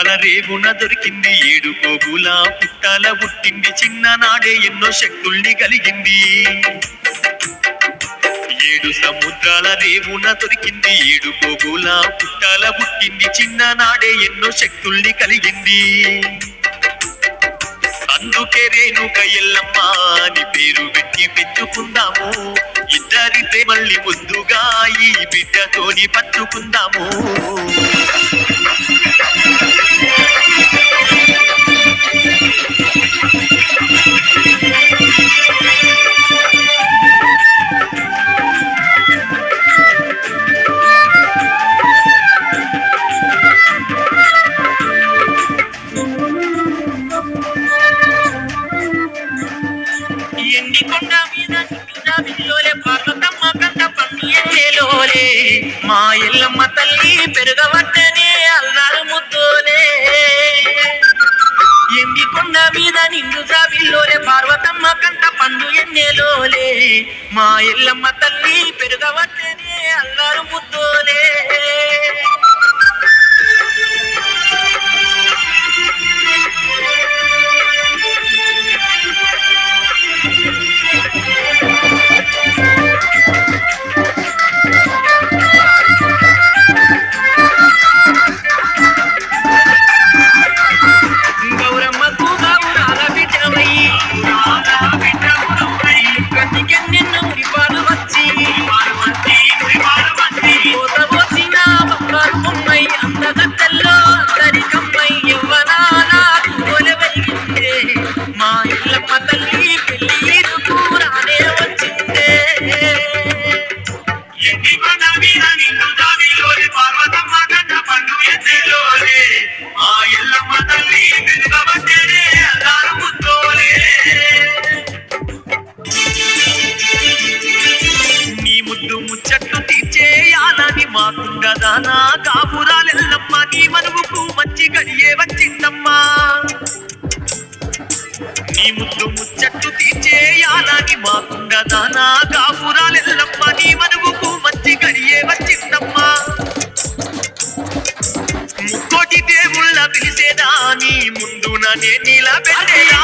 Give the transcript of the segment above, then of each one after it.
సముద్రాల రేవున దొరికింది ఏడు పోగుల పుట్టాల పుట్టింది చిన్ననాడే ఎన్నో శక్తుల్ని కలిగింది ఏడు సముద్రాల రేవున దొరికింది ఏడు పోగుల పుట్టాల పుట్టింది చిన్ననాడే ఎన్నో శక్తుల్ని కలిగింది అందుకే రేణుక ఎల్లమ్మ అని పేరు పెట్టి పెట్టుకుందాము ఇద్దరి ప్రేమల్ని ముందుగా ఈ బిడ్డతోని పట్టుకుందాము మా ఎల్లమ్మ తల్లి పెరుగవట్టనే అల్లారు ముద్దోలే ఎండి కొండ మీద నిండు జాబిల్లోలే పార్వతమ్మ కంట పండు ఎన్నెలోలే మా ఎల్లమ్మ తల్లి పెరుగవట్టనే అల్లారు ముద్దోలే మాకుండదానా కాపురాలెల్లమ్మ నీ మనువుకు మంచి గడియే వచ్చిందమ్మా నీ ముద్దు ముచ్చట్టు తీర్చేయాలని మాకుండదానా కాపురాలెల్లమ్మ నీ మనువుకు మంచి గడియే వచ్చిందమ్మా ముక్కోటి దేవుళ్ళ పిలిసేదాని ముందున నే నిలబెట్టేదా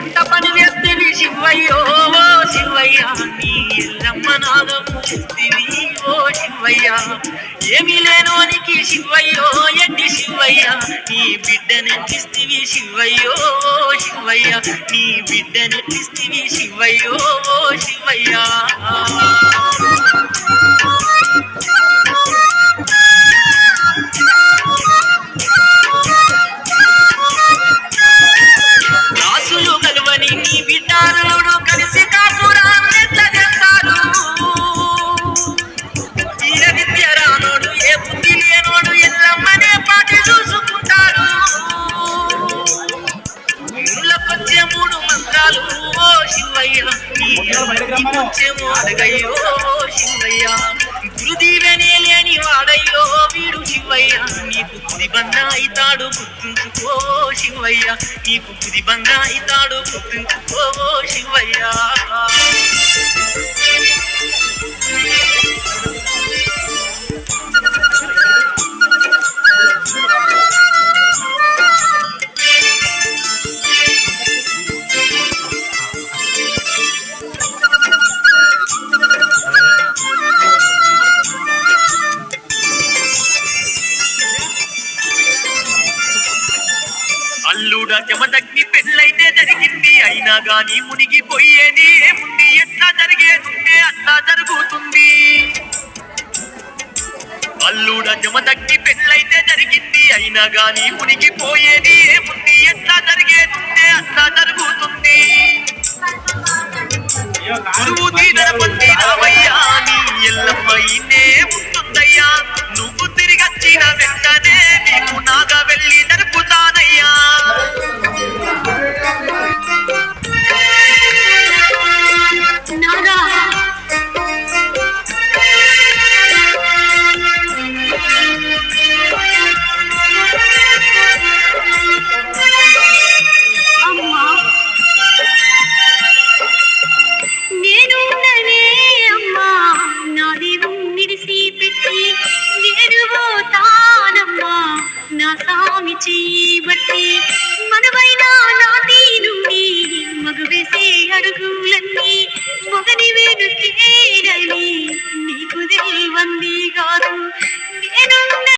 ఎంత పని చేస్తేవి శివయ్యో ఓ శివయ్య నీ ఎల్లమ్మ నాదము చెప్తివి ఓ శివయ్య ఏమీ లేనోనికి శివయ్యో ఎట్టి శివయ్య నీ బిడ్డనెట్టిస్తివి శివయ్యో ఓ శివయ్య నీ బిడ్డనెట్టిస్తివి శివయ్యో ఓ శివయ్య రాసులు కలువని నీ బిడ్డారుడు కలిసి కాసురాన్నెట్ల చేస్తారు ఈయ విద్య రానోడు ఏ బుద్ధి లేనోడు ఎల్లమ్మనే పాటి చూసుకుంటారు ఊళ్ళకొచ్చే మూడు మంత్రాలు ఓ శివయ్య నీకొచ్చేమో అడగయ్యో శివయ్య గురుదీవెనే లేని వాడయ్యో వీడు శివయ్య నీకు బుద్ధిబంధ అయితాడు గుర్తుంచుకో శివయ్య నీకు బుద్ధిబంధ అయితాడు గుర్తుంచుకో శివయ్య అల్లుడ చెమటగ్ని పెళ్ళైతే జరిగింది అయినా గాని మునిగిపోయేది ఏముంది ఎట్లా జరిగేదుంటే అట్లా జరుగుతుంది అల్లుడ చెమటగ్ని పెళ్ళైతే జరిగింది అయినా గాని మునిగిపోయేది ఏముంది ఎట్లా జరిగేదుంటే అట్లా జరుగుతుంది గురువు దీవెన పొందినవయ్యా నీ ఎల్లమ్మ ఇన్నే ఉంటుందయ్యా నువ్వు తిరిగొచ్చిన వెంటనే నీకు నాగా వెళ్ళి జరుపుతానయ్యా బట్టి మనవైనా నాది నుండి మగవేసే అడుగులన్నీ మొగని వేడుకే